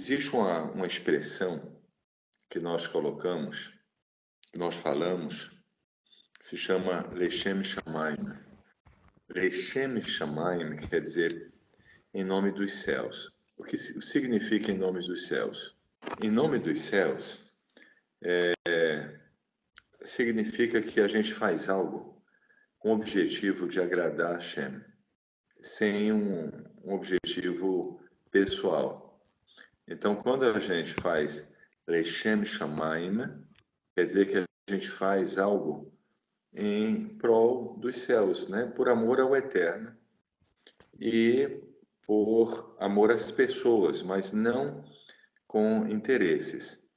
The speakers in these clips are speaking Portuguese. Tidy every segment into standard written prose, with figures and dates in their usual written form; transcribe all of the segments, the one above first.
Existe uma expressão que nós colocamos, que nós falamos, que se chama Lechem Shamayim. Lechem Shamayim quer dizer em nome dos céus. O que significa em nome dos céus? Em nome dos céus significa que a gente faz algo com o objetivo de agradar a Hashem, sem um objetivo pessoal. Então, quando a gente faz Lechem Shamayim, quer dizer que a gente faz algo em prol dos céus, né? Por amor ao Eterno e por amor às pessoas, mas não com interesses,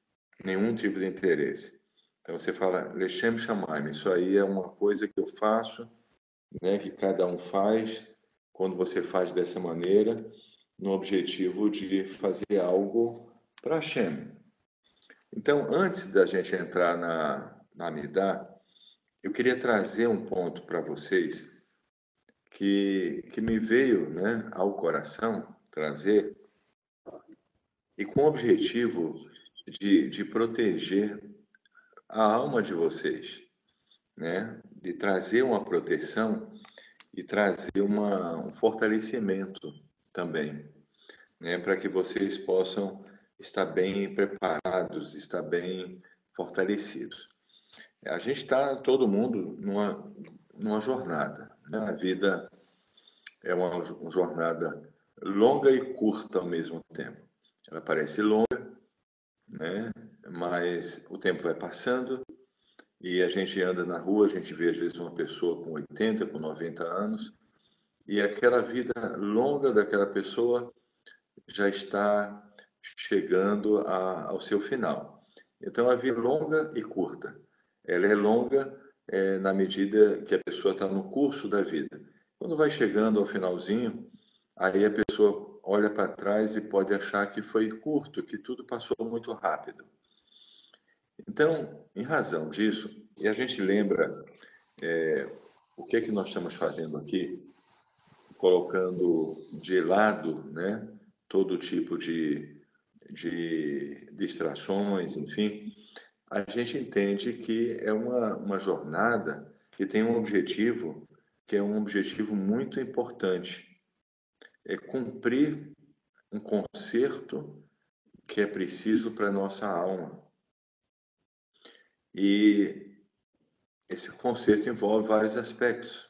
nenhum tipo de interesse. Então você fala Lechem Shamayim, isso aí é uma coisa que eu faço, né? Que cada um faz, quando você faz dessa maneira, no objetivo de fazer algo para Hashem. Então, antes da gente entrar na Amidah, eu queria trazer um ponto para vocês que me veio, né, ao coração trazer, e com o objetivo de proteger a alma de vocês, né, de trazer uma proteção e trazer um fortalecimento também, né, para que vocês possam estar bem preparados, estar bem fortalecidos. A gente está, todo mundo, numa jornada, né? A vida é uma jornada longa e curta ao mesmo tempo. Ela parece longa, né? Mas o tempo vai passando e a gente anda na rua, a gente vê às vezes uma pessoa com 80, com 90 anos, e aquela vida longa daquela pessoa já está chegando ao seu final. Então, a vida é longa e curta. Ela é longa na medida que a pessoa está no curso da vida. Quando vai chegando ao finalzinho, aí a pessoa olha para trás e pode achar que foi curto, que tudo passou muito rápido. Então, em razão disso, e a gente lembra o que é que nós estamos fazendo aqui, colocando de lado, né, todo tipo de distrações, enfim, a gente entende que é uma jornada que tem um objetivo, que é um objetivo muito importante, é cumprir um conserto que é preciso para a nossa alma. E esse conserto envolve vários aspectos.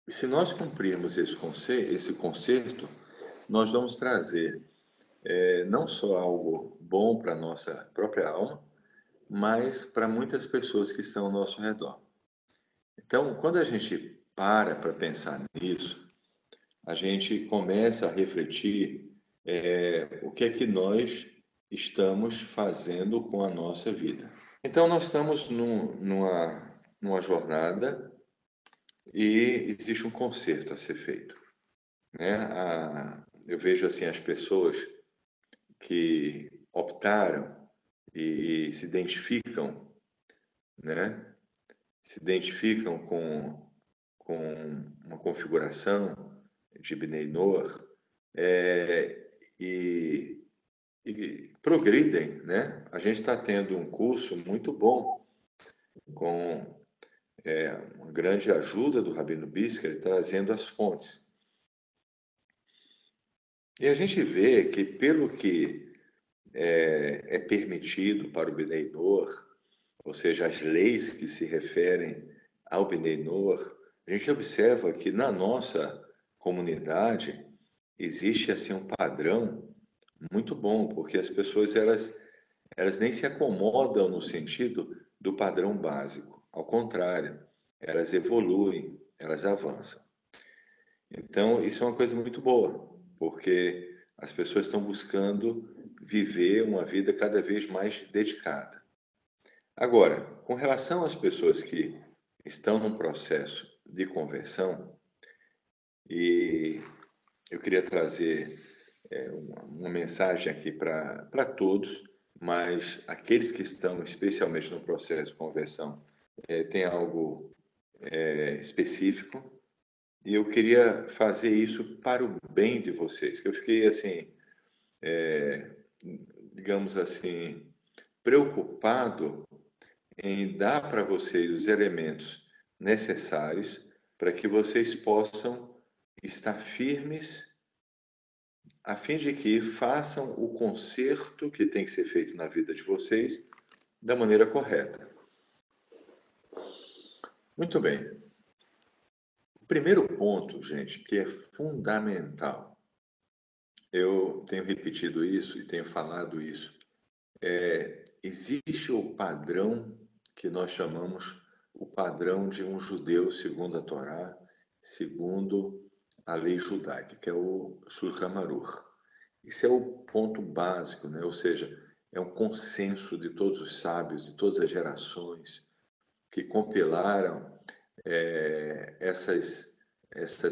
E se nós cumprirmos esse conserto, nós vamos trazer não só algo bom para a nossa própria alma, mas para muitas pessoas que estão ao nosso redor. Então, quando a gente para pensar nisso, a gente começa a refletir o que é que nós estamos fazendo com a nossa vida. Então, nós estamos numa jornada e existe um conserto a ser feito, né? Eu vejo assim as pessoas que optaram e se identificam, né? Se identificam com uma configuração de Bnei Noach e, e progridem, né? A gente está tendo um curso muito bom com uma grande ajuda do Rabino Bisker trazendo as fontes. E a gente vê que pelo que é permitido para o Bnei Noach, ou seja, as leis que se referem ao Bnei Noach, a gente observa que na nossa comunidade existe assim um padrão muito bom, porque as pessoas elas nem se acomodam no sentido do padrão básico. Ao contrário, elas evoluem, elas avançam. Então, isso é uma coisa muito boa, porque as pessoas estão buscando viver uma vida cada vez mais dedicada. Agora, com relação às pessoas que estão num processo de conversão, e eu queria trazer uma mensagem aqui para todos, mas aqueles que estão especialmente no processo de conversão tem algo específico, E eu queria fazer isso para o bem de vocês, que eu fiquei assim, digamos assim, preocupado em dar para vocês os elementos necessários para que vocês possam estar firmes, a fim de que façam o conserto que tem que ser feito na vida de vocês da maneira correta. Muito bem. O primeiro ponto, gente, que é fundamental, eu tenho repetido isso e tenho falado isso, existe o padrão que nós chamamos o padrão de um judeu segundo a Torá, segundo a lei judaica, que é o Shulchan Aruch. Isso é o ponto básico, né? Ou seja, é um consenso de todos os sábios, de todas as gerações que compilaram essas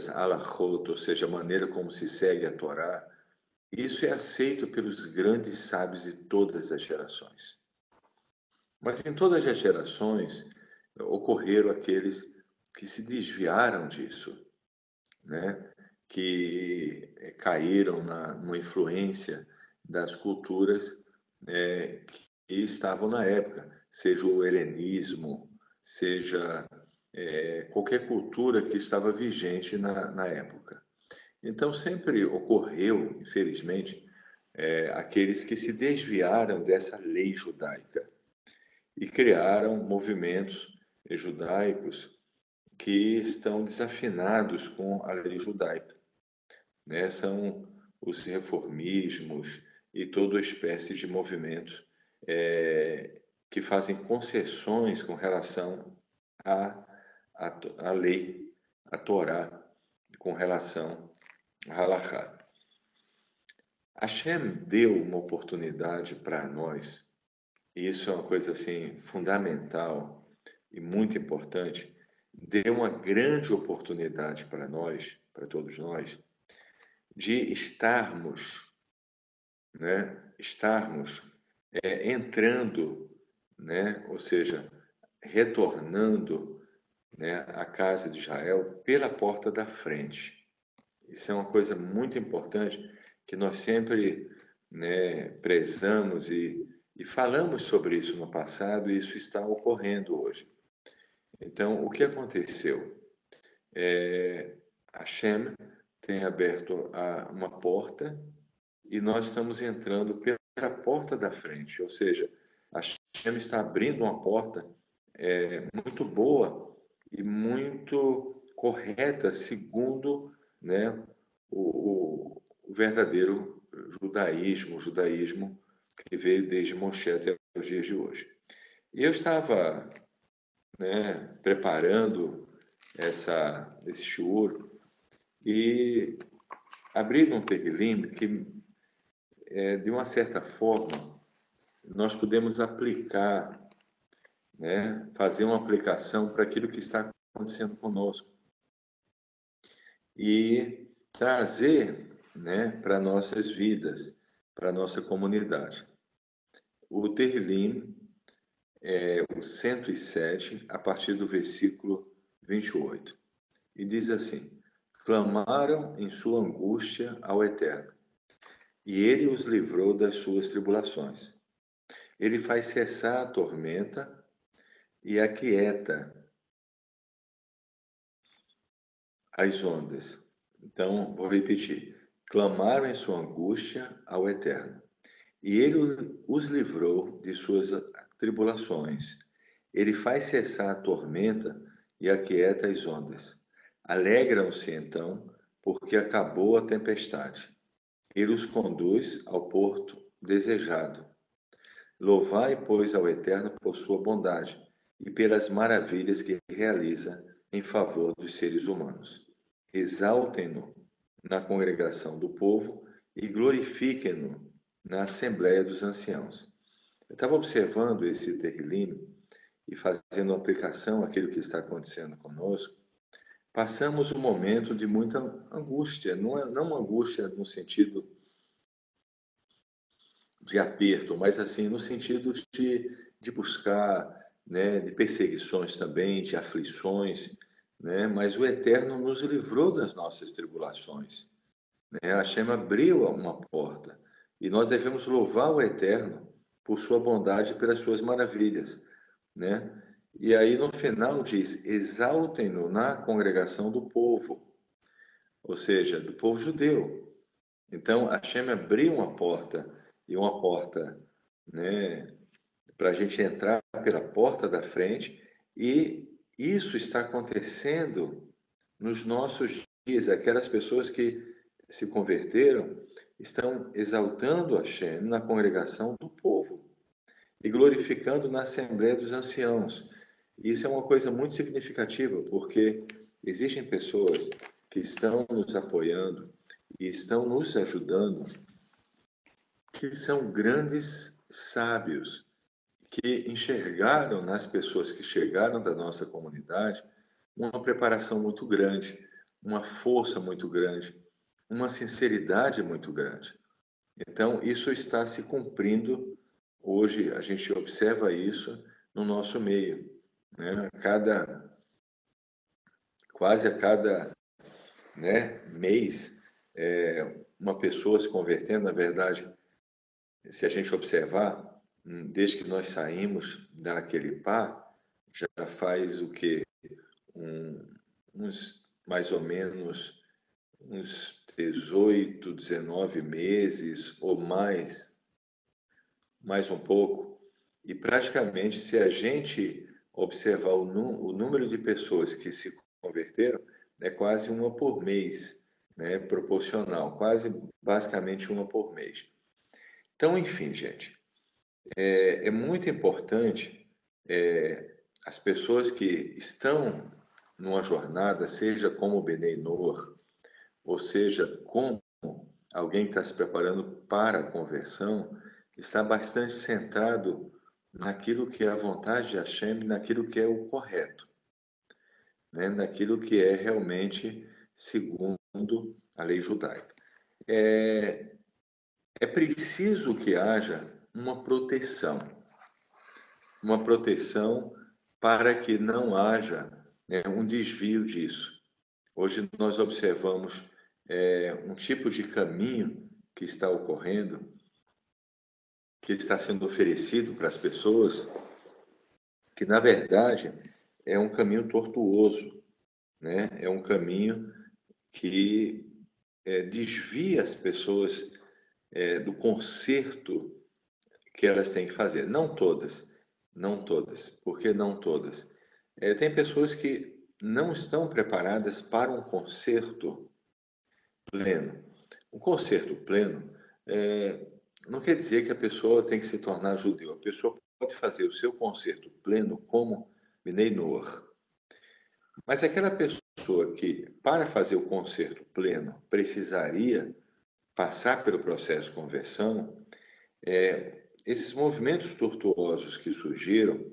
halachot, ou seja, a maneira como se segue a Torá. Isso é aceito pelos grandes sábios de todas as gerações. Mas em todas as gerações ocorreram aqueles que se desviaram disso, né? Que caíram numa influência das culturas que estavam na época, seja o helenismo, seja qualquer cultura que estava vigente na época. Então sempre ocorreu, infelizmente, aqueles que se desviaram dessa lei judaica e criaram movimentos judaicos que estão desafinados com a lei judaica, né? São os reformismos e toda espécie de movimentos que fazem concessões com relação à lei, à Torá, com relação à Halachá. Hashem deu uma oportunidade para nós, e isso é uma coisa assim fundamental e muito importante, deu uma grande oportunidade para nós, para todos nós, de estarmos, né, entrando, né, ou seja, retornando, né, à casa de Israel pela porta da frente. Isso é uma coisa muito importante que nós sempre, né, prezamos e falamos sobre isso no passado e isso está ocorrendo hoje. Então, o que aconteceu? Hashem tem aberto uma porta e nós estamos entrando pela porta da frente, ou seja, Hashem está abrindo uma porta muito boa e muito correta, segundo, né, o verdadeiro judaísmo, o judaísmo que veio desde Moshe até os dias de hoje. E eu estava, né, preparando esse shiur e abri um Tehilim que, de uma certa forma, nós podemos aplicar, né, fazer uma aplicação para aquilo que está acontecendo conosco e trazer, né, para nossas vidas, para nossa comunidade. O Tehilim é o 107, a partir do versículo 28. E diz assim: clamaram em sua angústia ao Eterno, e ele os livrou das suas tribulações. Ele faz cessar a tormenta e aquieta as ondas. Então, vou repetir. Clamaram em sua angústia ao Eterno, e ele os livrou de suas tribulações. Ele faz cessar a tormenta e aquieta as ondas. Alegram-se, então, porque acabou a tempestade. Ele os conduz ao porto desejado. Louvai, pois, ao Eterno por sua bondade e pelas maravilhas que realiza em favor dos seres humanos. Exaltem-no na congregação do povo e glorifiquem-no na assembleia dos anciãos. Eu estava observando esse Tehilim e fazendo uma aplicação àquilo que está acontecendo conosco. Passamos um momento de muita angústia, não uma angústia no sentido de aperto, mas assim no sentido de buscar, né, de perseguições também, de aflições, né? Mas o Eterno nos livrou das nossas tribulações, né? Hashem abriu uma porta e nós devemos louvar o Eterno por sua bondade e pelas suas maravilhas, né? E aí no final diz: exaltem-no na congregação do povo, ou seja, do povo judeu. Então Hashem abriu uma porta, e uma porta, né, para a gente entrar pela porta da frente, e isso está acontecendo nos nossos dias. Aquelas pessoas que se converteram estão exaltando Hashem na congregação do povo e glorificando na Assembleia dos Anciãos. Isso é uma coisa muito significativa, porque existem pessoas que estão nos apoiando e estão nos ajudando, que são grandes sábios, que enxergaram nas pessoas que chegaram da nossa comunidade uma preparação muito grande, uma força muito grande, uma sinceridade muito grande. Então, isso está se cumprindo hoje, a gente observa isso no nosso meio, né? Quase a cada, né, mês, uma pessoa se convertendo. Na verdade, se a gente observar, desde que nós saímos daquele pá, já faz o que? Uns mais ou menos uns 18, 19 meses ou mais um pouco. E praticamente, se a gente observar o número de pessoas que se converteram, é quase uma por mês, né? Proporcional, quase basicamente uma por mês. Então, enfim, gente, é muito importante as pessoas que estão numa jornada, seja como Benei Noor, ou seja, como alguém que está se preparando para a conversão, está bastante centrado naquilo que é a vontade de Hashem, naquilo que é o correto, né? Naquilo que é realmente segundo a lei judaica. É preciso que haja uma proteção para que não haja, né, um desvio disso. Hoje nós observamos um tipo de caminho que está ocorrendo, que está sendo oferecido para as pessoas, que na verdade é um caminho tortuoso, né? É um caminho que desvia as pessoas do conserto que elas têm que fazer. Não todas, não todas. Por que não todas? Tem pessoas que não estão preparadas para um conserto pleno. Um conserto pleno não quer dizer que a pessoa tem que se tornar judeu. A pessoa pode fazer o seu conserto pleno como Bnei Noach. Mas aquela pessoa que, para fazer o conserto pleno, precisaria passar pelo processo de conversão, esses movimentos tortuosos que surgiram,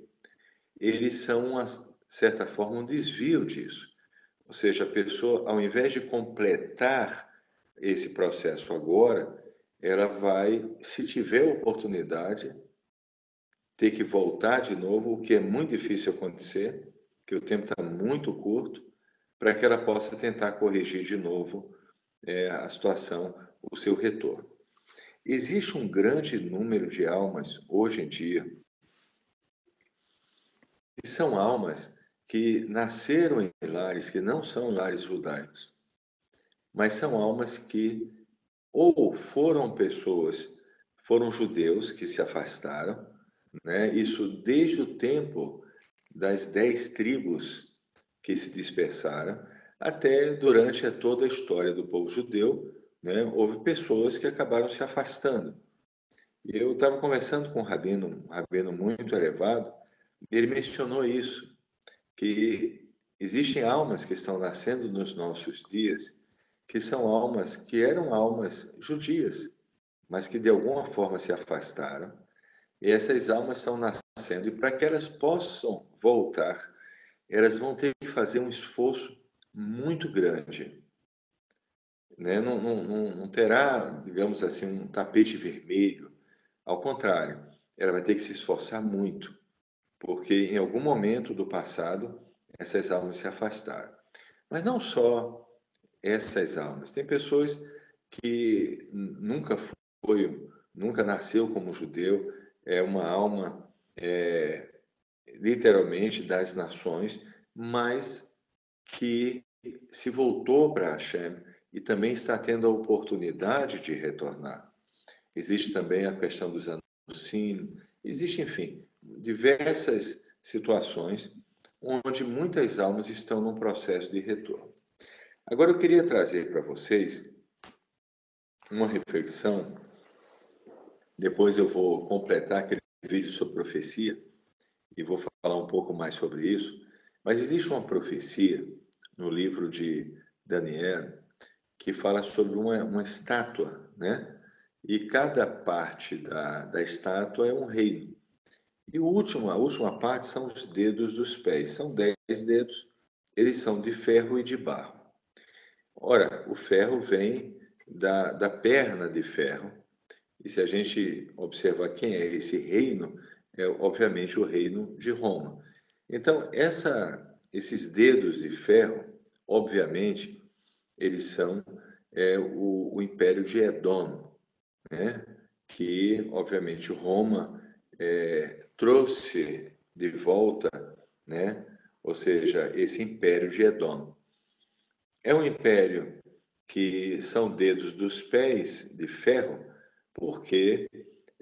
eles são, uma certa forma, um desvio disso. Ou seja, a pessoa, ao invés de completar esse processo agora, ela vai, se tiver oportunidade, ter que voltar de novo, o que é muito difícil acontecer, porque o tempo está muito curto, para que ela possa tentar corrigir de novo a situação, o seu retorno. Existe um grande número de almas hoje em dia, que são almas que nasceram em lares que não são lares judaicos, mas são almas que ou foram judeus que se afastaram, né? Isso desde o tempo das 10 tribos que se dispersaram, até durante toda a história do povo judeu, né? Houve pessoas que acabaram se afastando. E eu estava conversando com um rabino muito elevado, e ele mencionou isso, que existem almas que estão nascendo nos nossos dias, que são almas que eram almas judias, mas que de alguma forma se afastaram, e essas almas estão nascendo, e para que elas possam voltar, elas vão ter que fazer um esforço muito grande, né? Não terá, digamos assim, um tapete vermelho. Ao contrário, ela vai ter que se esforçar muito, porque em algum momento do passado essas almas se afastaram. Mas não só essas almas. Tem pessoas que nunca nasceu como judeu, é uma alma literalmente das nações, mas que se voltou para Hashem e também está tendo a oportunidade de retornar. Existe também a questão dos anuncínios, existe, enfim, diversas situações onde muitas almas estão num processo de retorno. Agora eu queria trazer para vocês uma reflexão, depois eu vou completar aquele vídeo sobre profecia e vou falar um pouco mais sobre isso, mas existe uma profecia no livro de Daniel que fala sobre uma estátua, né? E cada parte da estátua é um reino. E a última parte são os dedos dos pés. São 10 dedos, eles são de ferro e de barro. Ora, o ferro vem da perna de ferro. E se a gente observar quem é esse reino, é obviamente o reino de Roma. Então, esses dedos de ferro, obviamente, eles são o Império de Edom, né? Que, obviamente, Roma trouxe de volta, né? Ou seja, esse Império de Edom. É um império que são dedos dos pés de ferro, porque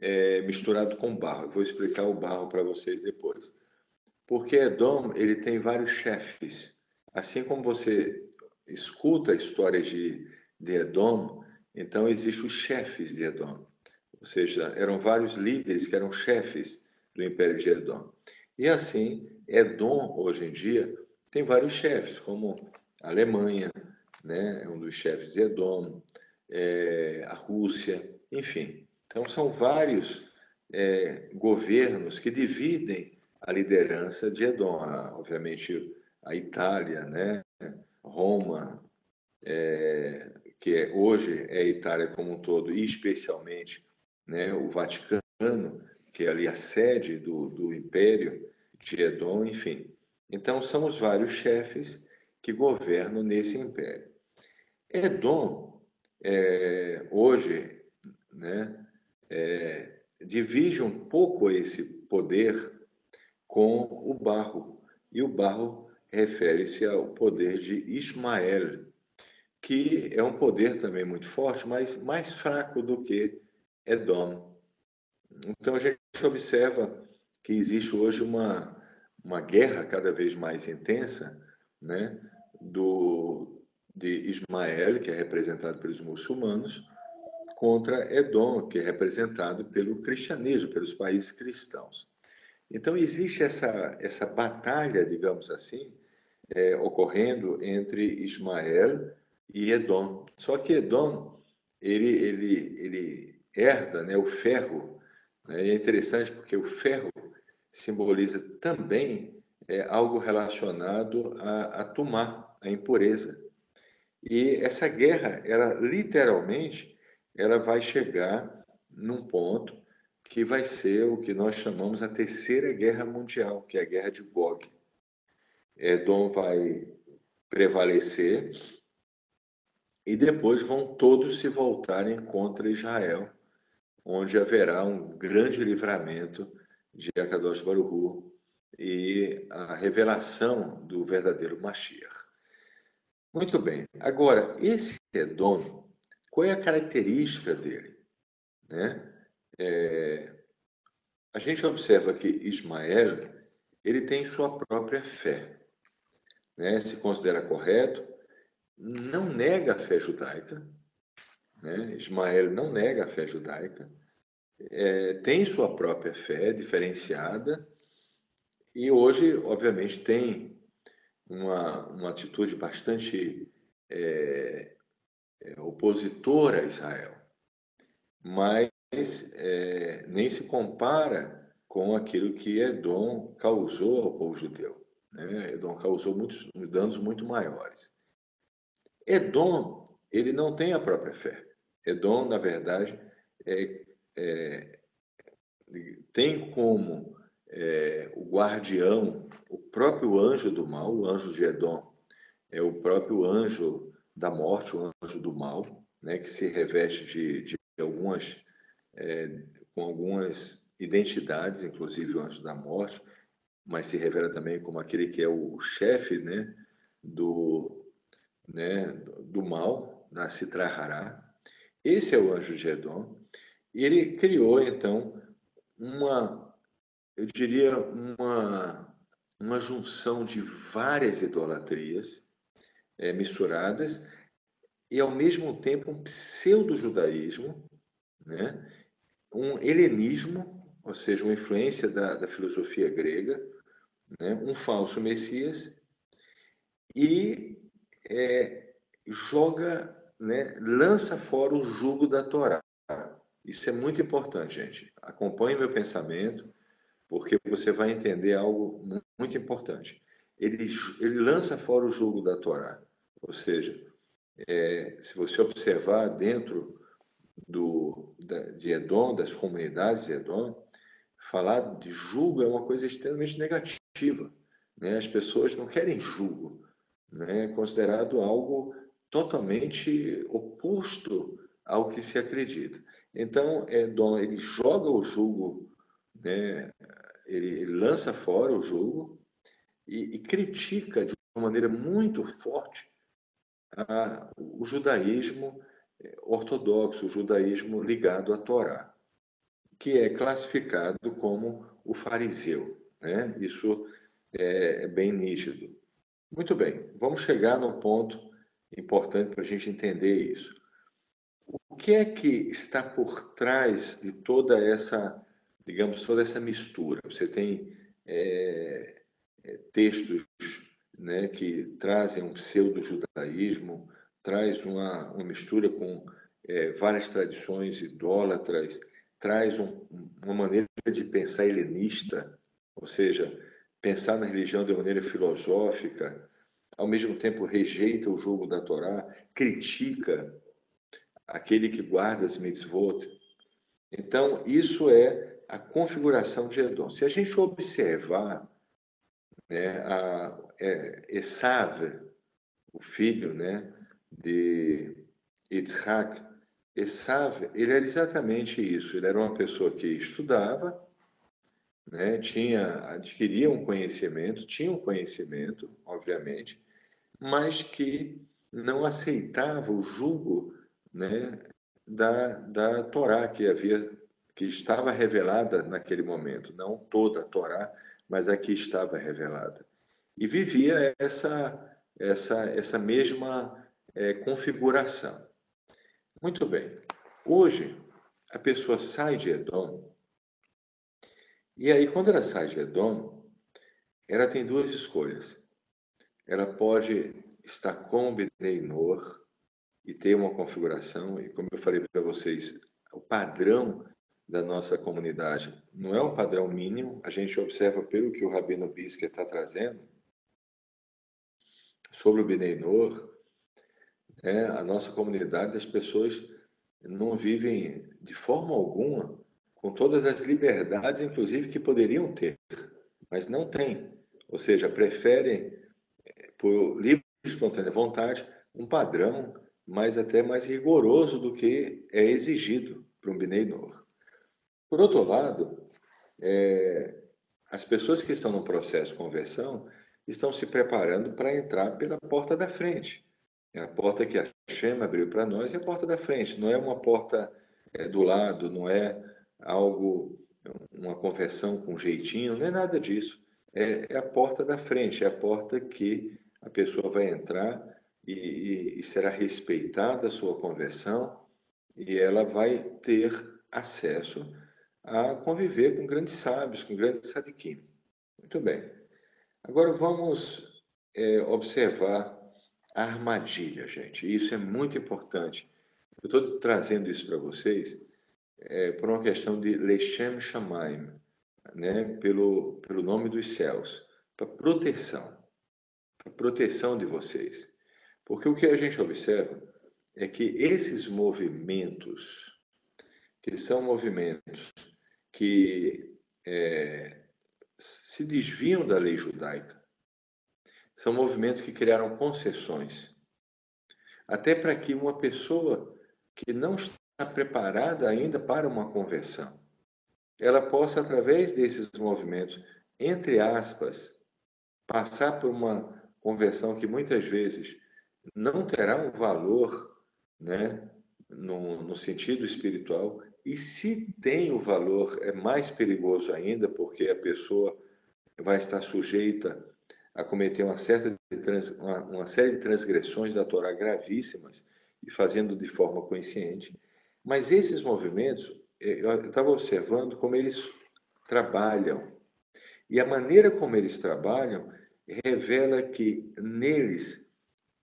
é misturado com barro. Eu vou explicar o barro para vocês depois. Porque Edom, ele tem vários chefes. Assim como você escuta histórias de Edom, então existem os chefes de Edom. Ou seja, eram vários líderes que eram chefes do Império de Edom. E assim, Edom, hoje em dia, tem vários chefes, como a Alemanha, né, é um dos chefes de Edom, a Rússia, enfim. Então, são vários governos que dividem a liderança de Edom. Obviamente, a Itália, né, Roma, que hoje é a Itália como um todo, e especialmente, né, o Vaticano, que é ali a sede do Império de Edom, enfim. Então, são os vários chefes que governam nesse império. Edom, hoje, né, divide um pouco esse poder com o barro. E o barro refere-se ao poder de Ismael, que é um poder também muito forte, mas mais fraco do que Edom. Então a gente observa que existe hoje uma guerra cada vez mais intensa, né, de Ismael, que é representado pelos muçulmanos, contra Edom, que é representado pelo cristianismo, pelos países cristãos. Então existe essa batalha, digamos assim, ocorrendo entre Ismael e Edom. Só que Edom, ele herda, né, o ferro, né? E é interessante porque o ferro simboliza também algo relacionado a Tumá, a impureza. E essa guerra, ela literalmente, ela vai chegar num ponto que vai ser o que nós chamamos a Terceira Guerra Mundial, que é a Guerra de Gog. Edom vai prevalecer e depois vão todos se voltarem contra Israel, onde haverá um grande livramento de Akadosh Baruch Hu e a revelação do verdadeiro Mashiach. Muito bem. Agora, esse Edom, qual é a característica dele? Né? A gente observa que Ismael, ele tem sua própria fé, né? Se considera correto, não nega a fé judaica, né? Ismael não nega a fé judaica, tem sua própria fé diferenciada e hoje, obviamente, tem uma atitude bastante opositora a Israel, mas nem se compara com aquilo que Edom causou ao povo judeu. Né? Edom causou muitos danos muito maiores. Edom, ele não tem a própria fé. Edom, na verdade, tem como o guardião, o próprio anjo do mal, o anjo de Edom, é o próprio anjo da morte, o anjo do mal, né, que se reveste de algumas, com algumas identidades, inclusive o anjo da morte, mas se revela também como aquele que é o chefe, do, do mal, na Sitra-Hará. Esse é o anjo de Edom. E ele criou, então, eu diria, uma junção de várias idolatrias misturadas e, ao mesmo tempo, um pseudo-judaísmo, né? Um helenismo, ou seja, uma influência da filosofia grega, né? Um falso Messias e joga, né? Lança fora o jugo da Torá. Isso é muito importante, gente. Acompanhe meu pensamento, porque você vai entender algo muito importante. Ele lança fora o jugo da Torá, ou seja, se você observar dentro de Edom, das comunidades de Edom, falar de jugo é uma coisa extremamente negativa, né? As pessoas não querem jugo, né? É considerado algo totalmente oposto ao que se acredita. Então, Edom, ele joga o jugo, né? Ele lança fora o jugo e critica de uma maneira muito forte o judaísmo ortodoxo, o judaísmo ligado à Torá, que é classificado como o fariseu, né? Isso é bem nítido. Muito bem, vamos chegar no ponto importante para a gente entender isso. O que é que está por trás de toda essa, digamos, toda essa mistura? Você tem textos, né, que trazem um pseudo-judaísmo, traz uma mistura com várias tradições idólatras, traz uma maneira de pensar helenista, ou seja, pensar na religião de maneira filosófica, ao mesmo tempo rejeita o jogo da Torá, critica aquele que guarda as mitzvot. Então, isso é a configuração de Edom. Se a gente observar, né, Esav, o filho, né, de Yitzhak, Esav, ele era exatamente isso. Ele era uma pessoa que estudava, né, adquiria tinha um conhecimento, obviamente, mas que não aceitava o jugo, né, da Torá que estava revelada naquele momento, não toda a Torá, mas a que estava revelada. E vivia essa mesma configuração. Muito bem. Hoje, a pessoa sai de Edom, e aí, quando ela sai de Edom, ela tem duas escolhas. Ela pode estar com o Bnei Noach e ter uma configuração, e como eu falei para vocês, o padrão da nossa comunidade não é um padrão mínimo, a gente observa pelo que o Rabino Brisker está trazendo sobre o Bnei Noach, a nossa comunidade, as pessoas não vivem de forma alguma com todas as liberdades, inclusive, que poderiam ter, mas não têm. Ou seja, preferem, por livre e espontânea vontade, um padrão até mais rigoroso do que é exigido para um Bnei Noach. Por outro lado, as pessoas que estão no processo de conversão estão se preparando para entrar pela porta da frente. É a porta que a Hashem abriu para nós, é a porta da frente. Não é uma porta do lado, não é algo, uma conversão com jeitinho, não é nada disso. É a porta da frente, é a porta que a pessoa vai entrar e será respeitada a sua conversão e ela vai ter acesso a conviver com grandes sábios, com grandes sadiquim. Muito bem. Agora vamos observar a armadilha, gente. Isso é muito importante. Eu estou trazendo isso para vocês por uma questão de Lechem Shamaim, né? Pelo nome dos céus, para proteção de vocês. Porque o que a gente observa é que esses movimentos, que são movimentos que se desviam da lei judaica. São movimentos que criaram concessões, até para que uma pessoa que não está preparada ainda para uma conversão, ela possa, através desses movimentos, entre aspas, passar por uma conversão que muitas vezes não terá um valor, né, no sentido espiritual, e se tem o valor, é mais perigoso ainda, porque a pessoa vai estar sujeita a cometer uma série de transgressões da Torá gravíssimas e fazendo de forma consciente. Mas esses movimentos, eu estava observando como eles trabalham. E a maneira como eles trabalham revela que neles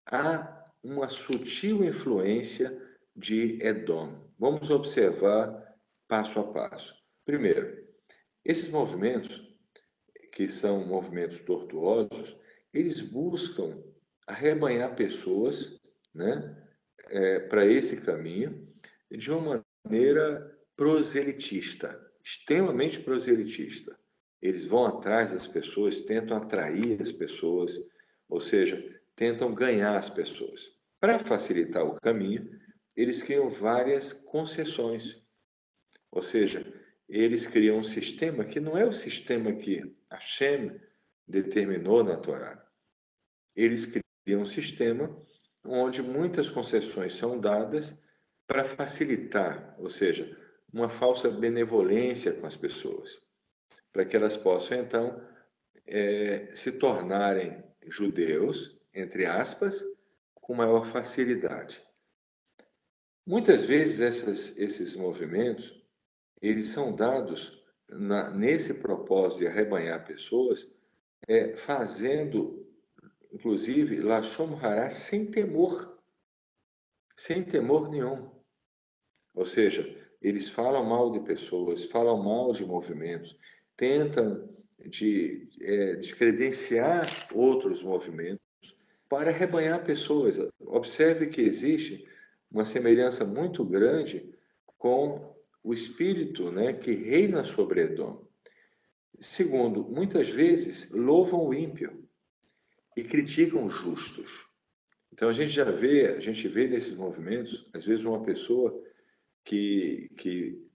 há uma sutil influência de Edom. Vamos observar passo a passo. Primeiro, esses movimentos, que são movimentos tortuosos, eles buscam arrebanhar pessoas, né, para esse caminho de uma maneira proselitista, extremamente proselitista. Eles vão atrás das pessoas, tentam atrair as pessoas, ou seja, tentam ganhar as pessoas. Para facilitar o caminho, eles criam várias concessões, ou seja, eles criam um sistema que não é o sistema que Hashem determinou na Torá. Eles criam um sistema onde muitas concessões são dadas para facilitar, ou seja, uma falsa benevolência com as pessoas, para que elas possam, então, se tornarem judeus, entre aspas, com maior facilidade. Muitas vezes esses movimentos, eles são dados nesse propósito de arrebanhar pessoas, fazendo, inclusive, Lashon Hará sem temor nenhum. Ou seja, eles falam mal de pessoas, falam mal de movimentos, tentam descredenciar outros movimentos para arrebanhar pessoas. Observe que existe uma semelhança muito grande com o espírito, né, que reina sobre Edom. Segundo, muitas vezes louvam o ímpio e criticam os justos. Então a gente vê nesses movimentos, às vezes uma pessoa que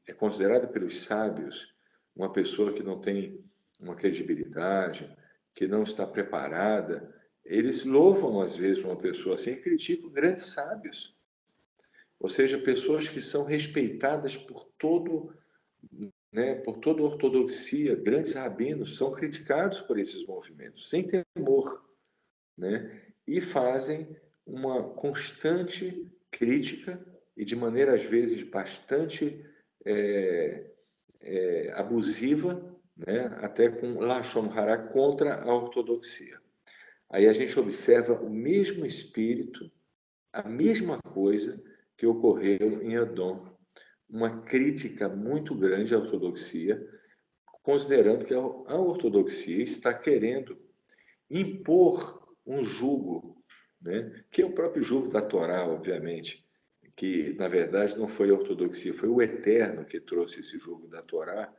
é considerada pelos sábios uma pessoa que não tem uma credibilidade, que não está preparada, eles louvam às vezes uma pessoa assim e criticam grandes sábios. Ou seja, pessoas que são respeitadas por por toda a ortodoxia, grandes rabinos, são criticados por esses movimentos, sem temor, né? E fazem uma constante crítica e de maneira, às vezes, bastante abusiva, né? Até com Lashon Hará contra a ortodoxia. Aí a gente observa o mesmo espírito, a mesma coisa que ocorreu em Edom, uma crítica muito grande à ortodoxia, considerando que a ortodoxia está querendo impor um jugo, né, que é o próprio jugo da Torá, obviamente, que na verdade não foi a ortodoxia, foi o Eterno que trouxe esse jugo da Torá,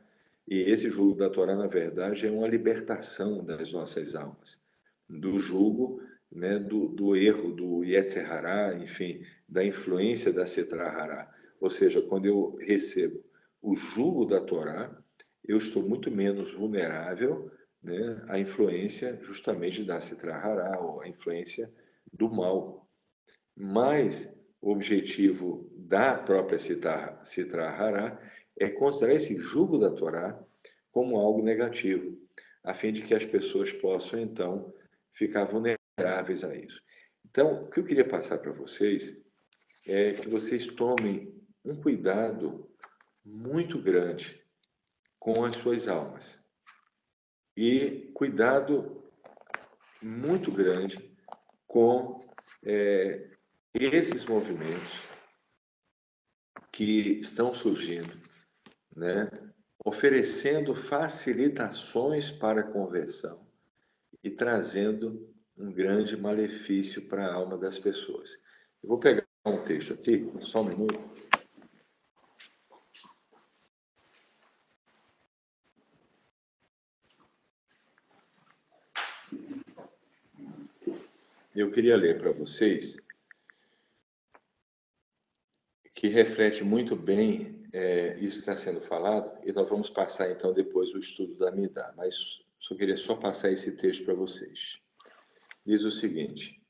e esse jugo da Torá, na verdade, é uma libertação das nossas almas, do jugo, né, do erro, do Yetzer Hará, enfim, da influência da Sitra Hará. Ou seja, quando eu recebo o jugo da Torá, eu estou muito menos vulnerável, né, à influência justamente da Sitra Hará, ou a influência do mal. Mas o objetivo da própria Sitra Hará é considerar esse jugo da Torá como algo negativo, a fim de que as pessoas possam, então, ficar vulneráveis a isso. Então, o que eu queria passar para vocês é que vocês tomem um cuidado muito grande com as suas almas. E cuidado muito grande com esses movimentos que estão surgindo, né, oferecendo facilitações para a conversão e trazendo um grande malefício para a alma das pessoas. Eu vou pegar um texto aqui, só um minuto. eu queria ler para vocês, que reflete muito bem isso que está sendo falado, e nós vamos passar então depois o estudo da Amidá, mas queria só passar esse texto para vocês. Diz o seguinte: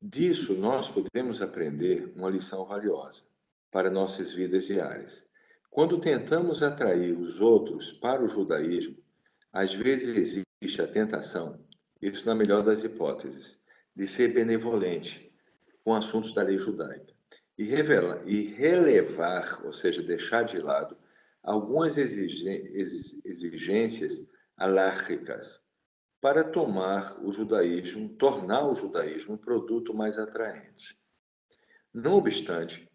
disso nós podemos aprender uma lição valiosa para nossas vidas diárias. Quando tentamos atrair os outros para o judaísmo, às vezes existe a tentação, isso na melhor das hipóteses, de ser benevolente com assuntos da lei judaica e relevar, ou seja, deixar de lado, algumas exigências alárquicas para tornar o judaísmo um produto mais atraente. Não obstante,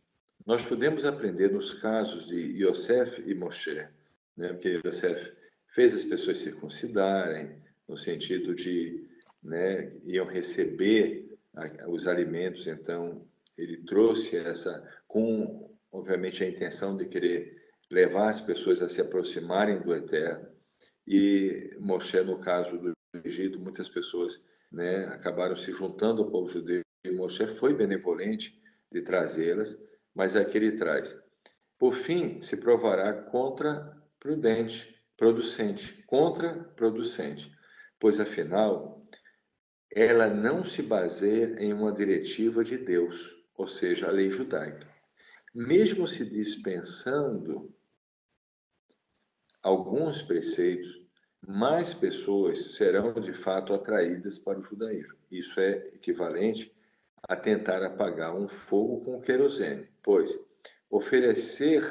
nós podemos aprender nos casos de Yosef e Moshe, né, porque Yosef fez as pessoas circuncidarem, no sentido de, né, iam receber os alimentos, então ele trouxe obviamente, a intenção de querer levar as pessoas a se aproximarem do Eterno, e Moshe, no caso do Egito, muitas pessoas, né, acabaram se juntando ao povo judeu, e Moshe foi benevolente de trazê-las, mas aqui ele traz: por fim, se provará contraproducente, pois afinal, ela não se baseia em uma diretiva de Deus, ou seja, a lei judaica. Mesmo se dispensando alguns preceitos, mais pessoas serão de fato atraídas para o judaísmo. Isso é equivalente a tentar apagar um fogo com querosene, pois oferecer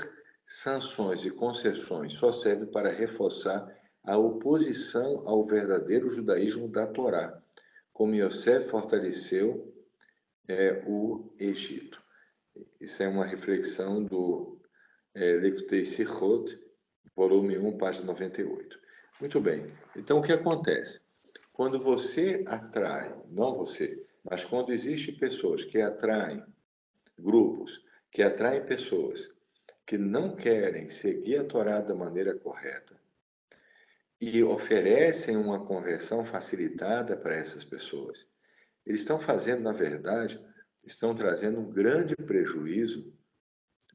sanções e concessões só serve para reforçar a oposição ao verdadeiro judaísmo da Torá, como Yosef fortaleceu o Egito. Isso é uma reflexão do Lekutei Sichot, volume 1, página 98. Muito bem. Então, o que acontece? Quando você atrai, não você, mas quando existem pessoas que atraem, grupos que atraem pessoas que não querem seguir a Torá da maneira correta e oferecem uma conversão facilitada para essas pessoas, eles estão fazendo, na verdade, estão trazendo um grande prejuízo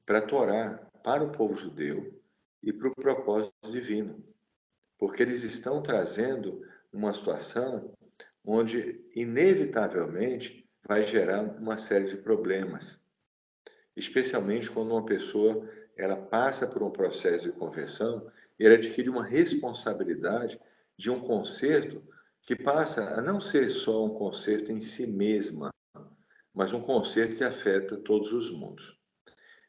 para a Torá, para o povo judeu e para o propósito divino, porque eles estão trazendo uma situação onde, inevitavelmente, vai gerar uma série de problemas, especialmente quando uma pessoa ela passa por um processo de conversão e ela adquire uma responsabilidade de um conserto que passa a não ser só um conserto em si mesma, mas um conserto que afeta todos os mundos.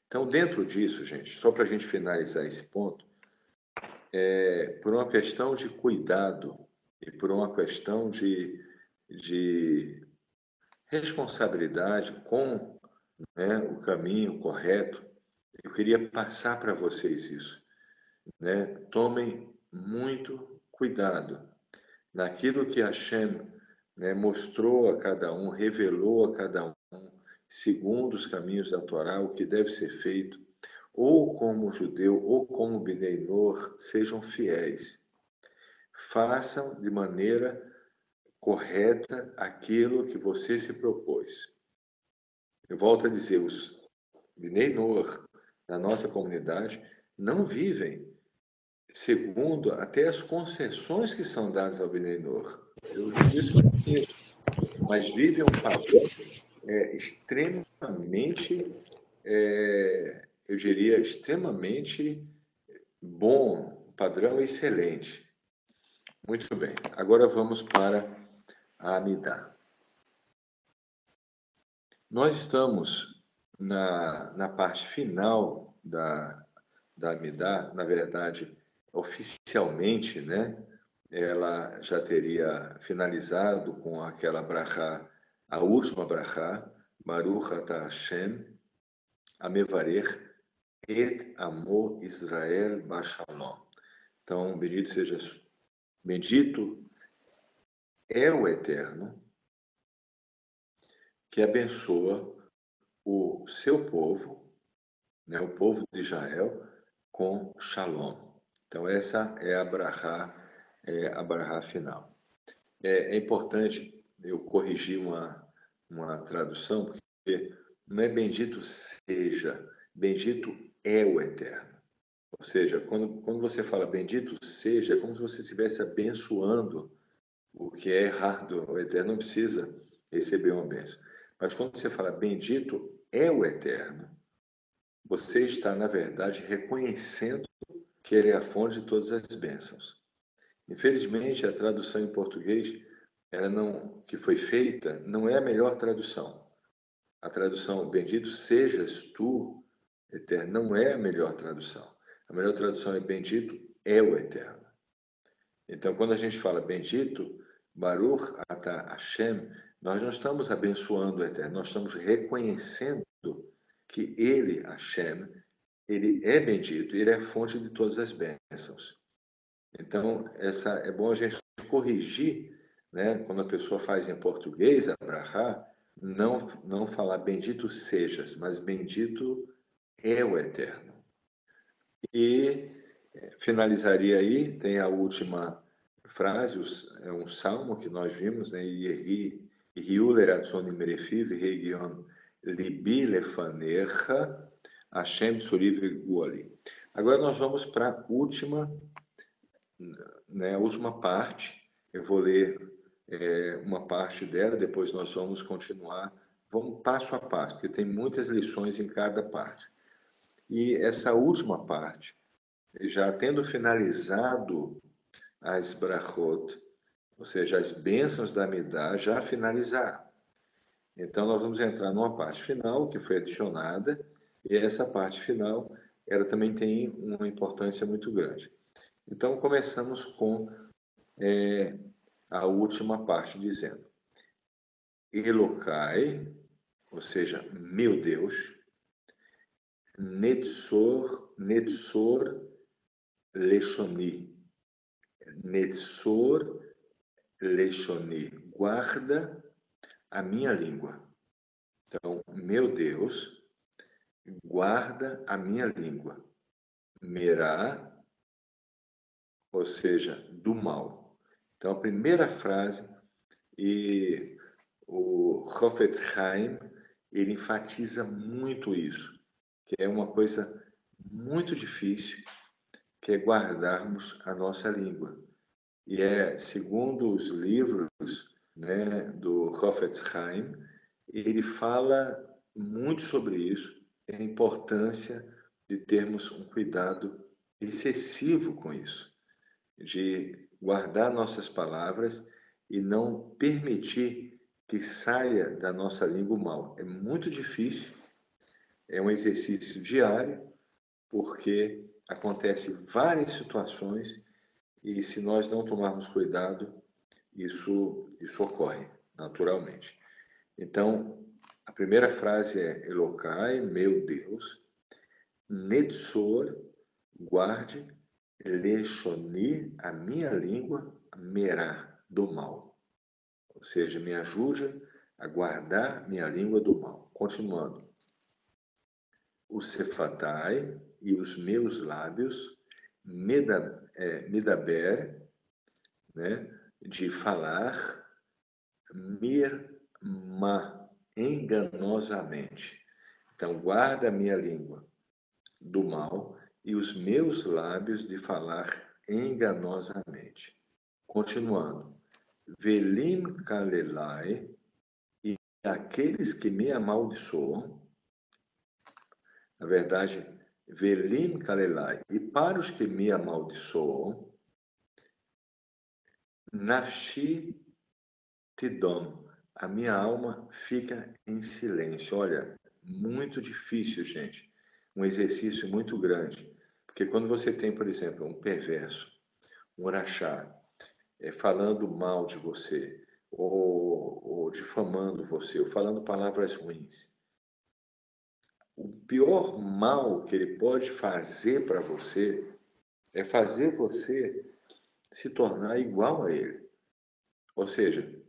Então, dentro disso, gente, só para a gente finalizar esse ponto, por uma questão de cuidado e por uma questão de responsabilidade com, né, o caminho correto, eu queria passar para vocês isso, né? Tomem muito cuidado naquilo que Hashem, né, mostrou a cada um, revelou a cada um, segundo os caminhos da Torá, o que deve ser feito, ou como judeu, ou como Bnei Noach, sejam fiéis. Façam de maneira correta aquilo que você se propôs. Eu volto a dizer, os Bnei Noach da nossa comunidade não vivem segundo até as concessões que são dadas ao Bnei Noach. Eu digo isso no texto, mas vivem um padrão extremamente, eu diria, extremamente bom, um padrão excelente. Muito bem, agora vamos para a Amidá. Nós estamos na parte final da Amidá, na verdade, oficialmente, né? Ela já teria finalizado com aquela brachá, a última brachá, Baruch atah Hashem, Amevarech et amo Israel Bashalom. Então, bendito é o Eterno que abençoa o seu povo, né, o povo de Israel, com Shalom. Então, essa é a brachá final. É importante eu corrigi uma tradução, porque não é bendito seja, bendito é o Eterno. Ou seja, quando você fala bendito seja, é como se você estivesse abençoando o que é errado. O Eterno não precisa receber uma bênção. Mas quando você fala bendito é o Eterno, você está, na verdade, reconhecendo que Ele é a fonte de todas as bênçãos. Infelizmente, a tradução em português, ela não, que foi feita, não é a melhor tradução. A tradução bendito sejas tu, Eterno, não é a melhor tradução. A melhor tradução é bendito é o Eterno. Então, quando a gente fala bendito, Baruch atah Hashem, nós não estamos abençoando o Eterno, nós estamos reconhecendo que Ele, Hashem, Ele é bendito, Ele é a fonte de todas as bênçãos. Então, é bom a gente corrigir, né? Quando a pessoa faz em português, abrahá, não falar bendito sejas, mas bendito é o Eterno. E finalizaria aí, tem a última frase, é um salmo que nós vimos, né? Yehiu leratzon imrefiv region libi lefanecha Hashem tsuriv guali. Agora nós vamos para a última, né, a última parte. Eu vou ler uma parte dela, depois nós vamos continuar, vamos passo a passo, porque tem muitas lições em cada parte. E essa última parte, já tendo finalizado as brachot, ou seja, as bênçãos da Amidah, já finalizaram. Então, nós vamos entrar numa parte final, que foi adicionada, e essa parte final, ela também tem uma importância muito grande. Então, começamos com a última parte, dizendo: Elokai, ou seja, meu Deus, Netzor Leshoni, Netzor Leshoni, guarda a minha língua. Então, meu Deus, guarda a minha língua. Merá, ou seja, do mal. Então, a primeira frase, e o Hafetz Haim, ele enfatiza muito isso, que é uma coisa muito difícil, que é guardarmos a nossa língua. E segundo os livros, né, do Hafetz Haim, ele fala muito sobre isso, a importância de termos um cuidado excessivo com isso, de guardar nossas palavras e não permitir que saia da nossa língua o mal. É muito difícil, é um exercício diário, porque acontecem várias situações e se nós não tomarmos cuidado, isso ocorre naturalmente. Então, a primeira frase é Elokai, meu Deus, Netzor, guarde, Leshoni, a minha língua, Merá, do mal. Ou seja, me ajude a guardar minha língua do mal. Continuando. O Sefatai e os meus lábios, Midaber, né, de falar, Mirma, enganosamente. Então, guarda a minha língua do mal e os meus lábios de falar enganosamente. Continuando. Velim kalelai, e aqueles que me amaldiçoam, na verdade, Velim kalelai, e para os que me amaldiçoam, Nafshi tidom, a minha alma fica em silêncio. Olha, muito difícil, gente. Um exercício muito grande. Porque quando você tem, por exemplo, um perverso, um orachá, falando mal de você, ou difamando você, ou falando palavras ruins, o pior mal que ele pode fazer para você é fazer você se tornar igual a ele. Ou seja,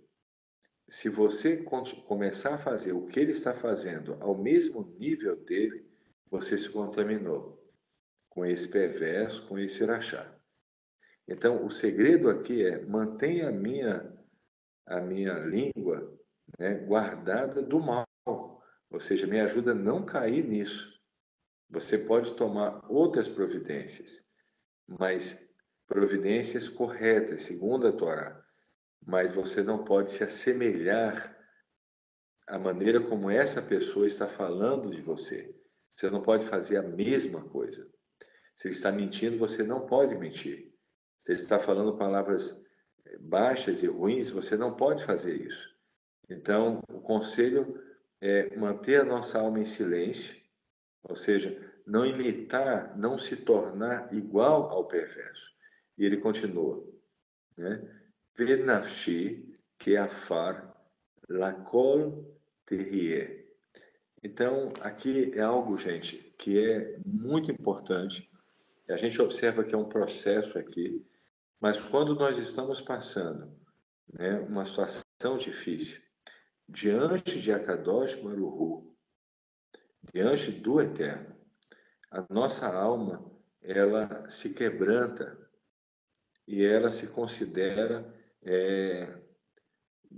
se você começar a fazer o que ele está fazendo ao mesmo nível dele, você se contaminou com esse perverso, com esse irachá. Então, o segredo aqui é mantenha a minha língua, né, guardada do mal. Ou seja, me ajuda a não cair nisso. Você pode tomar outras providências, mas providências corretas, segundo a Torá. Mas você não pode se assemelhar à maneira como essa pessoa está falando de você. Você não pode fazer a mesma coisa. Se ele está mentindo, você não pode mentir. Se ele está falando palavras baixas e ruins, você não pode fazer isso. Então, o conselho é manter a nossa alma em silêncio, ou seja, não imitar, não se tornar igual ao perverso. E ele continua, né? Venafshi keafar lakol terrie. Então, aqui é algo, gente, que é muito importante. A gente observa que é um processo aqui, mas quando nós estamos passando, né, uma situação difícil, diante de Akadosh Baruch, diante do Eterno, a nossa alma, ela se quebranta e ela se considera,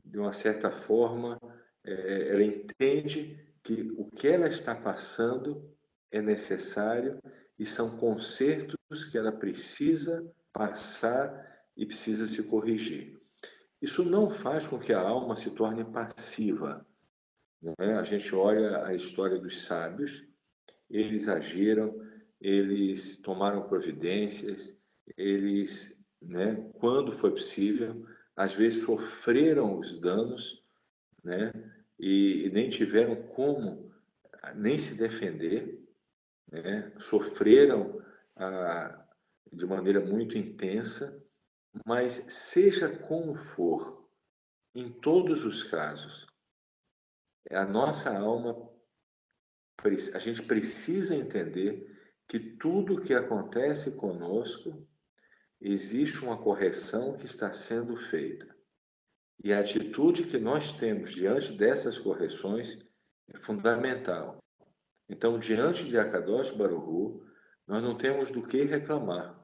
de uma certa forma, ela entende que o que ela está passando é necessário e são consertos que ela precisa passar e precisa se corrigir. Isso não faz com que a alma se torne passiva, né? A gente olha a história dos sábios, eles agiram, eles tomaram providências, eles, né, quando foi possível, às vezes sofreram os danos, né, e nem tiveram como nem se defender, né, sofreram de maneira muito intensa, mas seja como for, em todos os casos, a nossa alma, a gente precisa entender que tudo que acontece conosco, existe uma correção que está sendo feita. E a atitude que nós temos diante dessas correções é fundamental. Então, diante de Akadosh Baruch, nós não temos do que reclamar.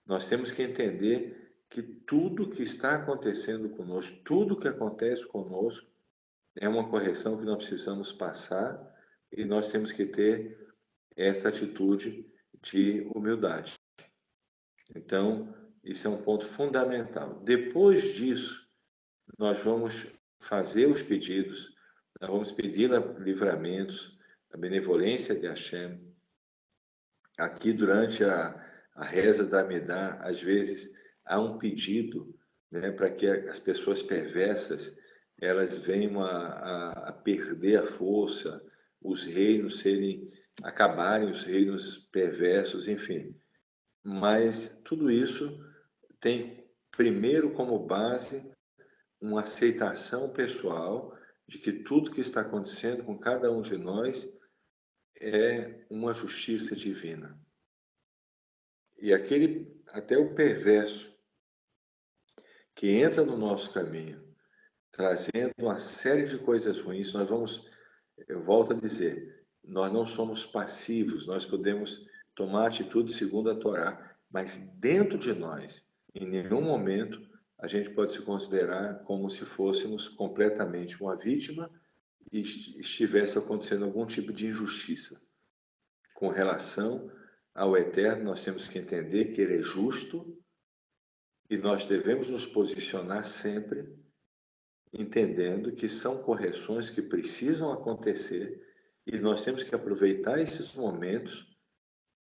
Nós temos que entender que tudo que está acontecendo conosco, tudo que acontece conosco, é uma correção que nós precisamos passar e nós temos que ter essa atitude de humildade. Então, isso é um ponto fundamental. Depois disso, nós vamos fazer os pedidos, nós vamos pedir livramentos, a benevolência de Hashem. Aqui, durante a reza da Amidá, às vezes há um pedido, né, para que as pessoas perversas elas venham a perder a força, os reinos acabarem os reinos perversos, enfim. Mas tudo isso tem primeiro como base uma aceitação pessoal de que tudo que está acontecendo com cada um de nós é uma justiça divina. E até o perverso que entra no nosso caminho, trazendo uma série de coisas ruins, eu volto a dizer, nós não somos passivos, nós podemos tomar atitude segundo a Torá, mas dentro de nós, em nenhum momento, a gente pode se considerar como se fôssemos completamente uma vítima e estivesse acontecendo algum tipo de injustiça. Com relação ao Eterno, nós temos que entender que Ele é justo e nós devemos nos posicionar sempre entendendo que são correções que precisam acontecer e nós temos que aproveitar esses momentos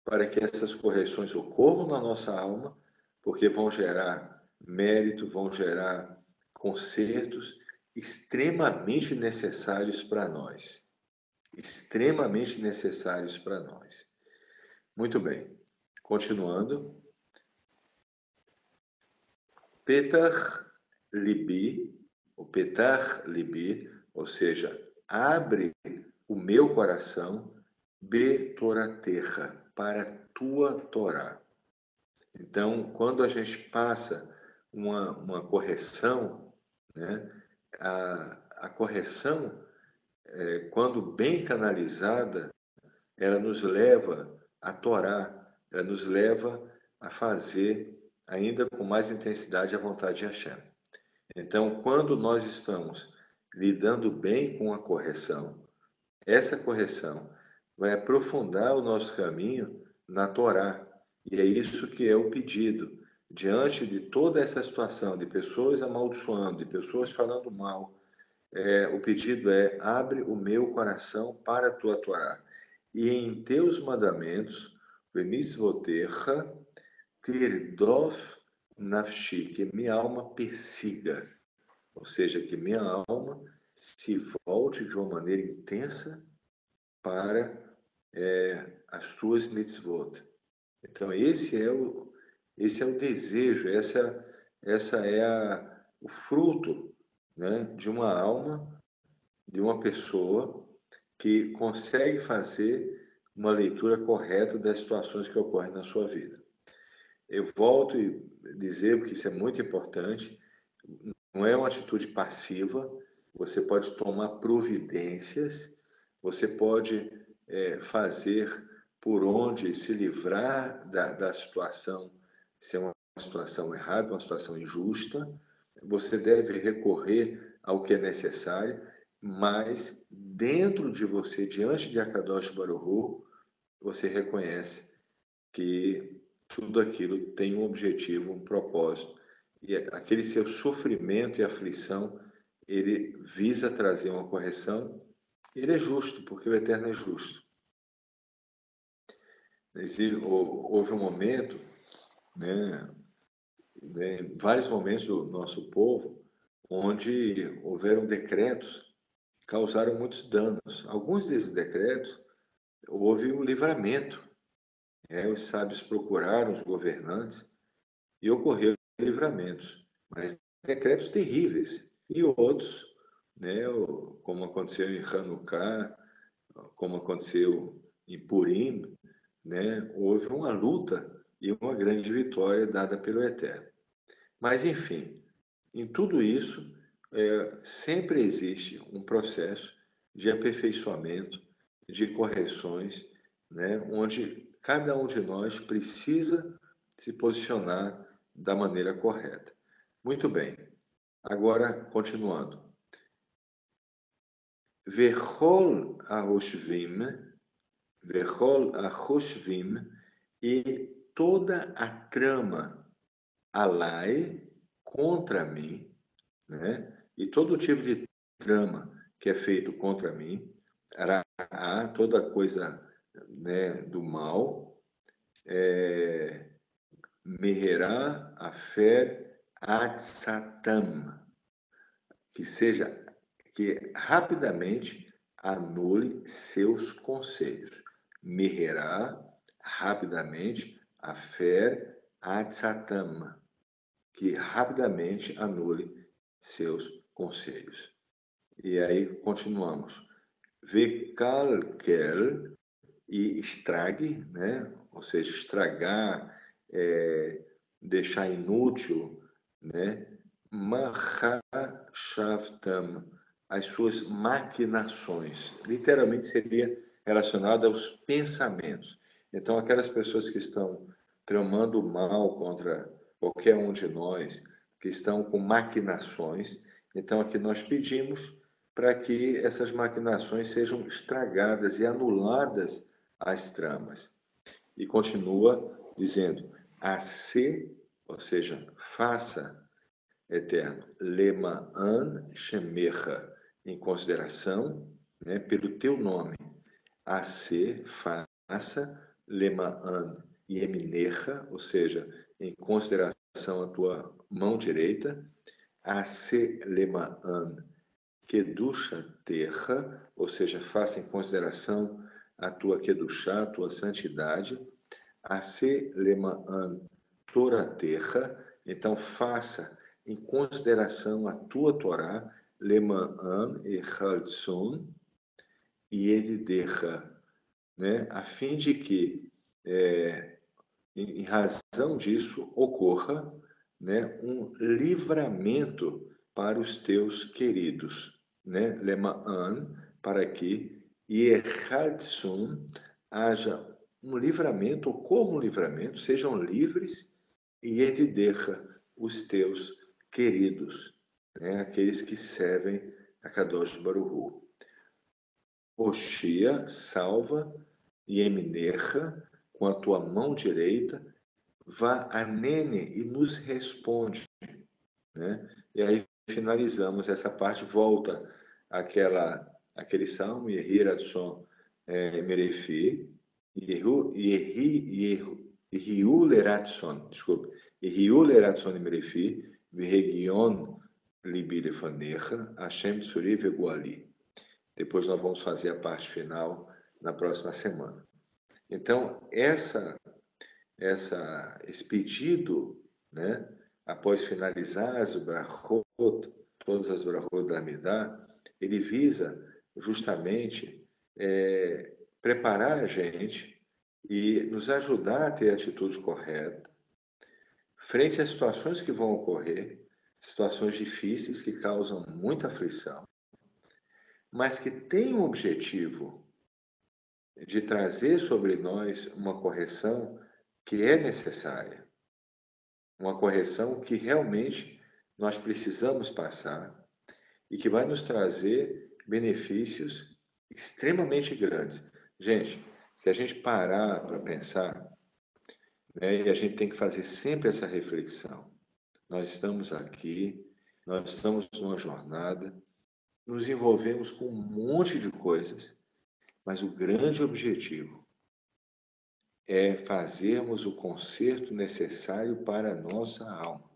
para que essas correções ocorram na nossa alma, porque vão gerar mérito, vão gerar consertos extremamente necessários para nós. Extremamente necessários para nós. Muito bem. Continuando. Petach libi, o Petach libi, ou seja, abre o meu coração betoraterra, para a tua Torá. Então, quando a gente passa uma correção, né, a correção, quando bem canalizada, ela nos leva a Torá, ela nos leva a fazer ainda com mais intensidade a vontade de Hashem. Então, quando nós estamos lidando bem com a correção, essa correção vai aprofundar o nosso caminho na Torá. E é isso que é o pedido. Diante de toda essa situação de pessoas amaldiçoando, de pessoas falando mal, o pedido é: abre o meu coração para a tua Torá. E em teus mandamentos, Bemisvotecha, Tirdof Nafshi, que minha alma persiga. Ou seja, que minha alma se volte de uma maneira intensa para as tuas mitzvot. Então, esse é o desejo, essa é o fruto, né, de uma alma, de uma pessoa que consegue fazer uma leitura correta das situações que ocorrem na sua vida. Eu volto a dizer, porque isso é muito importante, não é uma atitude passiva, você pode tomar providências, você pode fazer por onde se livrar da situação, se é uma situação errada, uma situação injusta, você deve recorrer ao que é necessário, mas dentro de você, diante de Akadosh Baruch Hu, você reconhece que tudo aquilo tem um objetivo, um propósito. E aquele seu sofrimento e aflição, ele visa trazer uma correção. Ele é justo, porque o Eterno é justo. Houve um momento, né, vários momentos do nosso povo, onde houveram decretos que causaram muitos danos. Alguns desses decretos, houve um livramento. Os sábios procuraram os governantes e ocorreram livramentos, mas decretos terríveis. E outros, né, como aconteceu em Hanukkah, como aconteceu em Purim, né, houve uma luta e uma grande vitória dada pelo Eterno. Mas, enfim, em tudo isso, sempre existe um processo de aperfeiçoamento, de correções, né, onde cada um de nós precisa se posicionar da maneira correta. Muito bem. Agora, continuando. Vechol ahoshvim, e toda a trama alai, contra mim, né? E todo tipo de trama que é feito contra mim, toda coisa, né, do mal, meherá afer atsatam, que rapidamente anule seus conselhos. Meherá, rapidamente, afer atsatam, que rapidamente anule seus conselhos. E aí continuamos. Vekalkel, e estrague, né? Ou seja, estragar, deixar inútil, né? Mahashavtam, as suas maquinações. Literalmente seria relacionado aos pensamentos. Então, aquelas pessoas que estão tramando mal contra qualquer um de nós, que estão com maquinações, então aqui nós pedimos para que essas maquinações sejam estragadas e anuladas as tramas. E continua dizendo, a se, ou seja, faça, Eterno, lema'an shemecha, em consideração, né, pelo teu nome. A se, faça, lema'an yeminecha, ou seja, em consideração a tua mão direita. A se lema'an kedusha terra, ou seja, faça em consideração a tua kedushá, a tua santidade. A se lema'an Torah terra, então faça em consideração a tua Torá, lema'an echaldson yedidecha, né? A fim de que, em razão disso, ocorra, né, um livramento para os teus queridos, né? Lema'an, para que Yehadsun, haja um livramento, ocorra um livramento, sejam livres, e Edidecha, os teus queridos. né, aqueles que servem a Kadosh Baruch Hu. Oxia, salva, e Eminecha, com a tua mão direita, vá a Nene e nos responde, né? E aí finalizamos essa parte, volta aquele salmo, Yehi Ratson Merefi, Yehiu Leratson, desculpa, Yehiu Leratson Merefi, Viregion Libi Lefanecha, Hashem Tsuri Veguali. Depois nós vamos fazer a parte final na próxima semana. Então, esse pedido, né, após finalizar as brachot, todas as brachot da Amidah, ele visa justamente preparar a gente e nos ajudar a ter a atitude correta frente às situações que vão ocorrer, situações difíceis que causam muita aflição, mas que têm o objetivo de trazer sobre nós uma correção que é necessária, uma correção que realmente nós precisamos passar e que vai nos trazer benefícios extremamente grandes. Gente, se a gente parar para pensar, né, e a gente tem que fazer sempre essa reflexão, nós estamos aqui, nós estamos numa jornada, nos envolvemos com um monte de coisas, mas o grande objetivo é fazermos o conserto necessário para a nossa alma.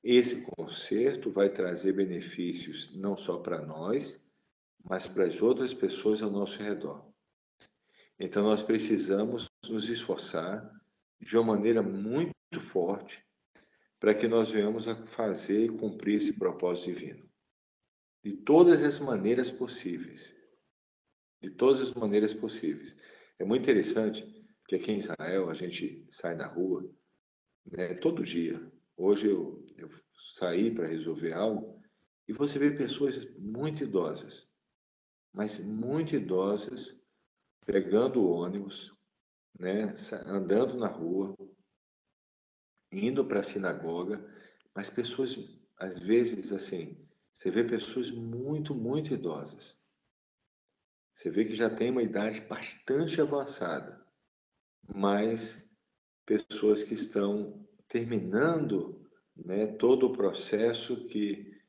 Esse conserto vai trazer benefícios não só para nós, mas para as outras pessoas ao nosso redor. Então nós precisamos nos esforçar de uma maneira muito forte para que nós venhamos a fazer e cumprir esse propósito divino. De todas as maneiras possíveis. De todas as maneiras possíveis. É muito interessante que aqui em Israel a gente sai na rua, né, todo dia. Hoje eu saí para resolver algo e você vê pessoas muito idosas, mas muito idosas, pegando o ônibus, né, andando na rua, indo para a sinagoga, mas pessoas, às vezes, assim, você vê pessoas muito, muito idosas. Você vê que já tem uma idade bastante avançada, mas pessoas que estão terminando, né, todo o processo que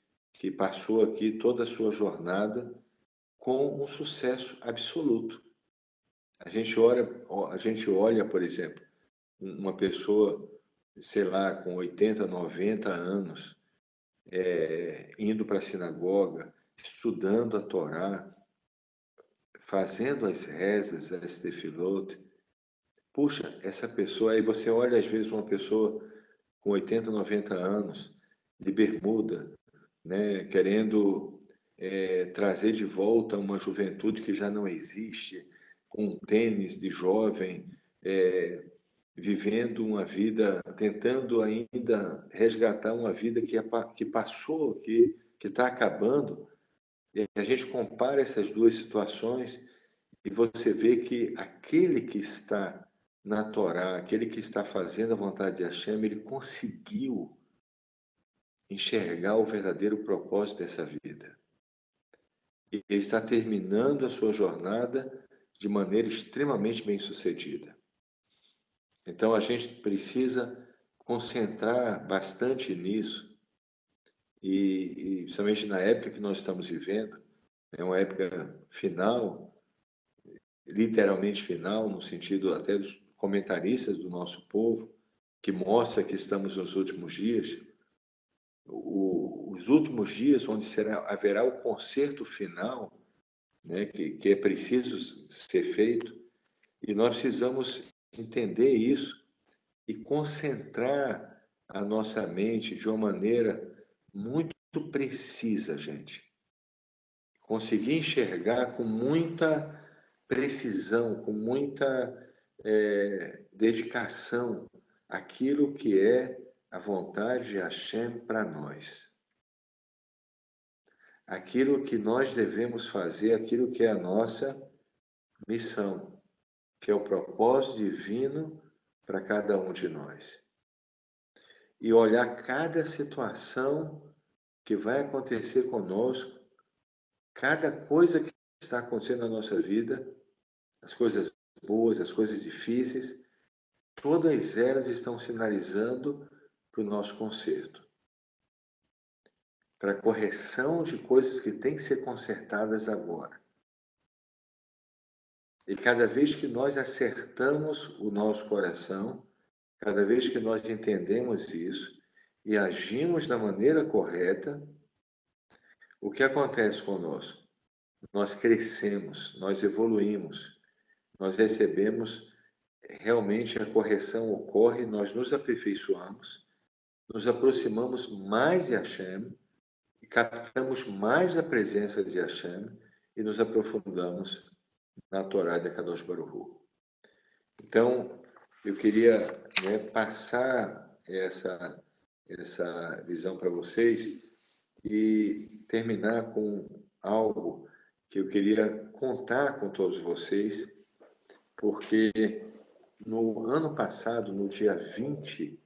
passou aqui, toda a sua jornada, com um sucesso absoluto. A gente olha, por exemplo, uma pessoa, sei lá, com 80, 90 anos, indo para a sinagoga, estudando a Torá, fazendo as rezas, as tefilot. Puxa, essa pessoa, aí você olha às vezes uma pessoa com 80, 90 anos, de bermuda, né, querendo trazer de volta uma juventude que já não existe, com um tênis de jovem, vivendo uma vida, tentando ainda resgatar uma vida que passou, que está acabando. E a gente compara essas duas situações e você vê que aquele que está na Torá, aquele que está fazendo a vontade de Hashem, ele conseguiu enxergar o verdadeiro propósito dessa vida. E ele está terminando a sua jornada de maneira extremamente bem-sucedida. Então a gente precisa concentrar bastante nisso e principalmente na época que nós estamos vivendo, é uma época final, literalmente final, no sentido até dos comentaristas do nosso povo, que mostra que estamos nos últimos dias, os últimos dias onde haverá o concerto final, né, que é preciso ser feito, e nós precisamos entender isso e concentrar a nossa mente de uma maneira muito precisa, gente. Conseguir enxergar com muita precisão, com muita dedicação aquilo que é a vontade de Hashem para nós. Aquilo que nós devemos fazer, aquilo que é a nossa missão, que é o propósito divino para cada um de nós. E olhar cada situação que vai acontecer conosco, cada coisa que está acontecendo na nossa vida, as coisas boas, as coisas difíceis, todas elas estão sinalizando para o nosso conserto, para a correção de coisas que têm que ser consertadas agora. E cada vez que nós acertamos o nosso coração, cada vez que nós entendemos isso e agimos da maneira correta, o que acontece conosco? Nós crescemos, nós evoluímos, nós recebemos, realmente a correção ocorre, nós nos aperfeiçoamos, nos aproximamos mais de Hashem, e captamos mais da presença de Hashem e nos aprofundamos na Torá de Kadosh Baruch Hu. Então, eu queria, né, passar essa visão para vocês e terminar com algo que eu queria contar com todos vocês, porque no ano passado, no dia 20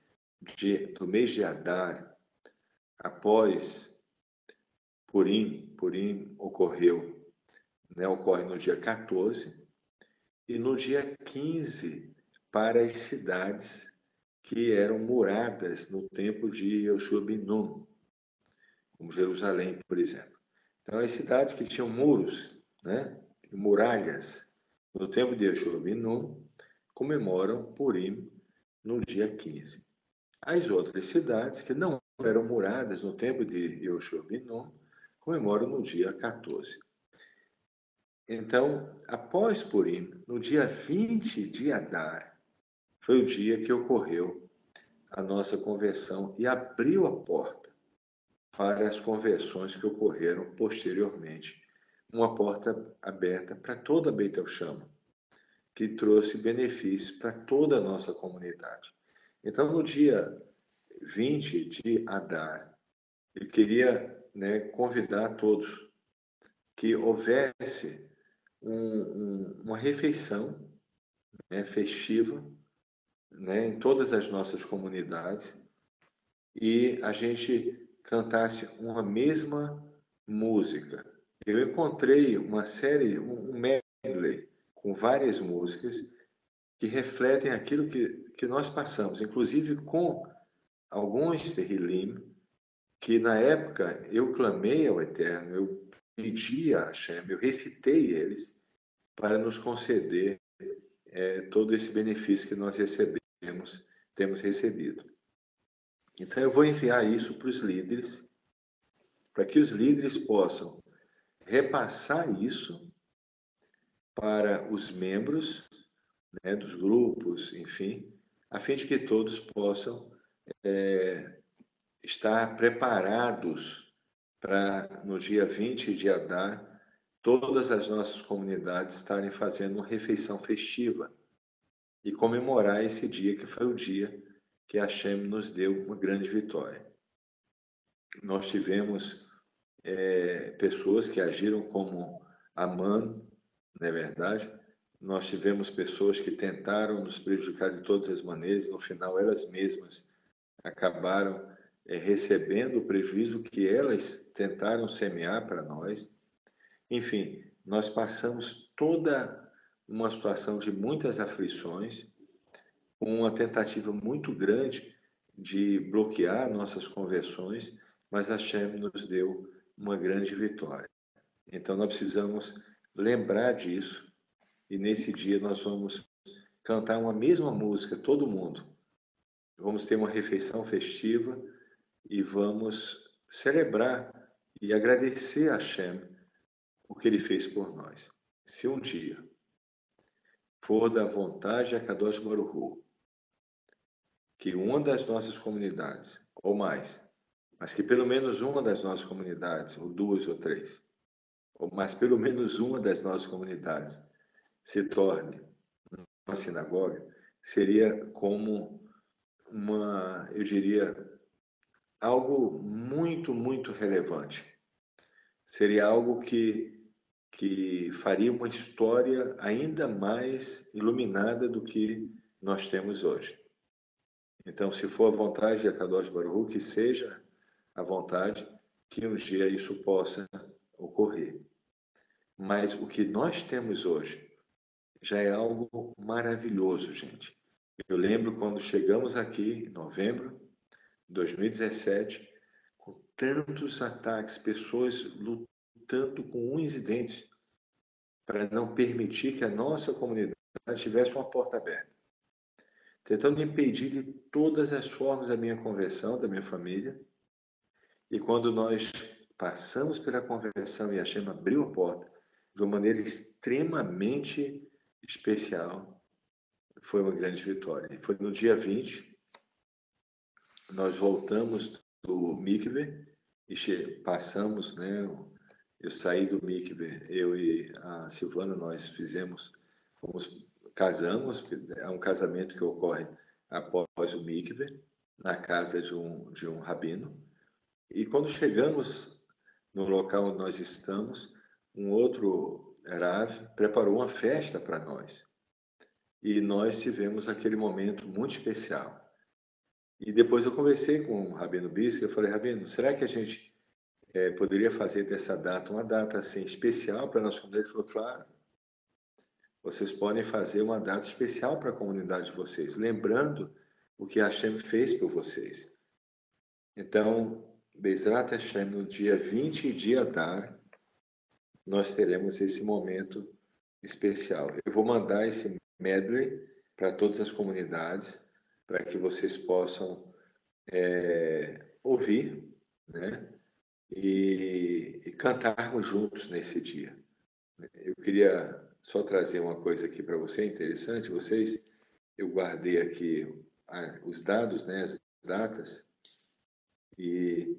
do mês de Adar, após Purim ocorreu, né, ocorre no dia 14, e no dia 15 para as cidades que eram muradas no tempo de Yoshua ben Nun, como Jerusalém, por exemplo. Então, as cidades que tinham muros, né, muralhas, no tempo de Yoshua ben Nun, comemoram Purim no dia 15. As outras cidades que não eram muradas no tempo de Yoshua ben Nun, comemoram no dia 14. Então, após Purim, no dia 20 de Adar, foi o dia que ocorreu a nossa conversão e abriu a porta para as conversões que ocorreram posteriormente. Uma porta aberta para toda a Beit El-Shama, que trouxe benefícios para toda a nossa comunidade. Então, no dia 20 de Adar, eu queria, né, convidar todos que houvesse uma refeição, né, festiva, né, em todas as nossas comunidades, e a gente cantasse uma mesma música. Eu encontrei uma série, um medley, com várias músicas que refletem aquilo que nós passamos, inclusive com alguns Tehillim, que na época eu clamei ao Eterno, eu pedi a Hashem, eu recitei eles para nos conceder todo esse benefício que nós temos recebido. Então eu vou enviar isso para os líderes, para que os líderes possam repassar isso para os membros, né, dos grupos, enfim, a fim de que todos possam estar preparados para, no dia 20 de Adar, todas as nossas comunidades estarem fazendo uma refeição festiva e comemorar esse dia que foi o dia que Hashem nos deu uma grande vitória. Nós tivemos pessoas que agiram como Amã, não é verdade? Nós tivemos pessoas que tentaram nos prejudicar de todas as maneiras, e no final elas mesmas acabaram recebendo o prejuízo que elas tentaram semear para nós. Enfim, nós passamos toda uma situação de muitas aflições, com uma tentativa muito grande de bloquear nossas conversões, mas Hashem nos deu uma grande vitória. Então nós precisamos lembrar disso, e nesse dia nós vamos cantar uma mesma música, todo mundo. Vamos ter uma refeição festiva e vamos celebrar e agradecer a Hashem o que Ele fez por nós. Se um dia for da vontade a Kadosh Baruch Hu, que uma das nossas comunidades, ou mais, mas que pelo menos uma das nossas comunidades, ou duas ou três, mas pelo menos uma das nossas comunidades se torne uma sinagoga, seria como eu diria, algo muito, muito relevante. Seria algo que faria uma história ainda mais iluminada do que nós temos hoje. Então, se for a vontade de Akadosh Baruch Hu, que seja a vontade, que um dia isso possa ocorrer. Mas o que nós temos hoje já é algo maravilhoso, gente. Eu lembro quando chegamos aqui em novembro de 2017, com tantos ataques, pessoas lutando com unhas e dentes para não permitir que a nossa comunidade tivesse uma porta aberta, tentando impedir de todas as formas a minha conversão, da minha família. E quando nós passamos pela conversão e a Hashem abriu a porta de uma maneira extremamente especial, foi uma grande vitória. Foi no dia 20, nós voltamos do mikve e passamos, né? Eu saí do mikve, eu e a Silvana, nós casamos, é um casamento que ocorre após o mikve, na casa de um rabino. E quando chegamos no local onde nós estamos, um outro Rav preparou uma festa para nós. E nós tivemos aquele momento muito especial. E depois eu conversei com o Rabino Bisque, eu falei, Rabino, será que a gente poderia fazer dessa data uma data assim especial para a nossa comunidade? Ele falou, claro, vocês podem fazer uma data especial para a comunidade de vocês, lembrando o que Hashem fez por vocês. Então, Bezrat Hashem, no dia 20 de Adar, nós teremos esse momento especial. Eu vou mandar esse medley para todas as comunidades, para que vocês possam ouvir, né? E cantarmos juntos nesse dia. Eu queria só trazer uma coisa aqui para você, interessante, vocês. Eu guardei aqui os dados, né, as datas, e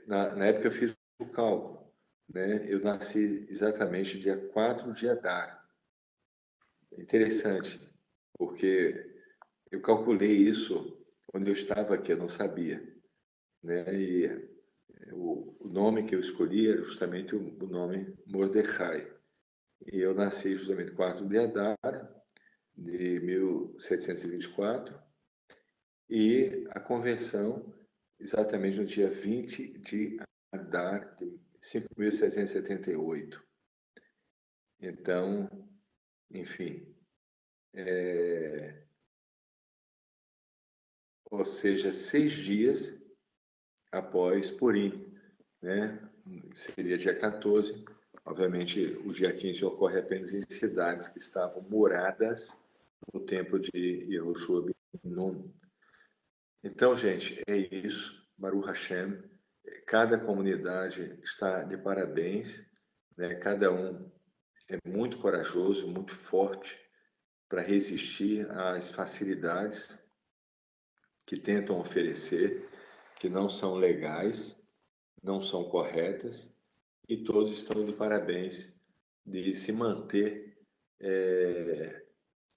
na época eu fiz o cálculo, né? Eu nasci exatamente dia 4 de Adar. Interessante, porque eu calculei isso quando eu estava aqui, eu não sabia, né? E o nome que eu escolhi era justamente o nome Mordecai. E eu nasci justamente 4 de Adar, de 1724, e a conversão exatamente no dia 20 de Adar, de 5.778. Então, enfim, ou seja, 6 dias após Purim, né? Seria dia 14. Obviamente, o dia 15 ocorre apenas em cidades que estavam moradas no templo de Yehoshua ben Nun. Então, gente, é isso. Baruch Hashem. Cada comunidade está de parabéns, né? Cada um é muito corajoso, muito forte para resistir às facilidades que tentam oferecer, que não são legais, não são corretas, e todos estão de parabéns de se manter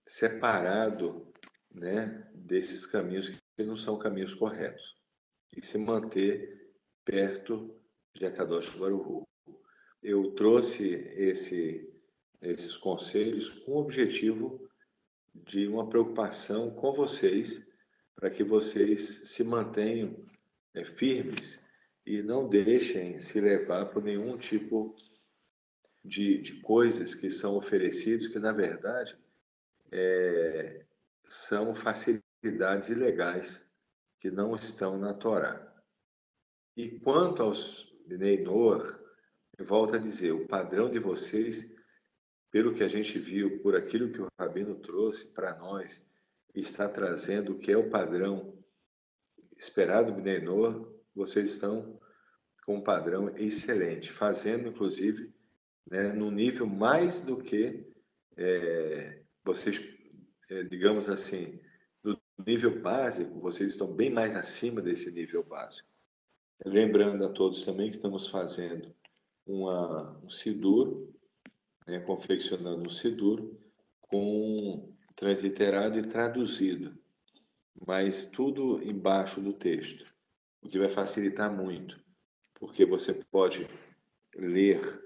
separado, né, desses caminhos que não são caminhos corretos, e se manter perto de Akadosh Baruch Hu. Eu trouxe esses conselhos com o objetivo de uma preocupação com vocês, para que vocês se mantenham firmes e não deixem se levar por nenhum tipo de coisas que são oferecidas, que na verdade são facilidades ilegais que não estão na Torá. E quanto aos Bnei Noach, eu volto a dizer, o padrão de vocês, pelo que a gente viu, por aquilo que o Rabino trouxe para nós, está trazendo o que é o padrão esperado do Bnei Noach, vocês estão com um padrão excelente, fazendo, inclusive, né, no nível mais do que vocês, digamos assim, no nível básico, vocês estão bem mais acima desse nível básico. Lembrando a todos também que estamos fazendo um Sidur, né, confeccionando um Sidur com transliterado e traduzido, mas tudo embaixo do texto, o que vai facilitar muito, porque você pode ler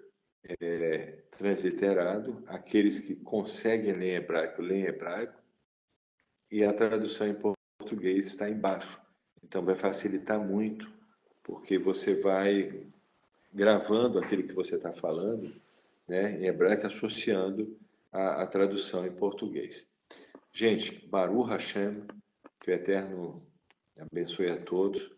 transliterado, aqueles que conseguem ler hebraico, leem hebraico, e a tradução em português está embaixo. Então vai facilitar muito, porque você vai gravando aquilo que você está falando, né, em hebraico, associando a tradução em português. Gente, Baruch Hashem, que o Eterno abençoe a todos.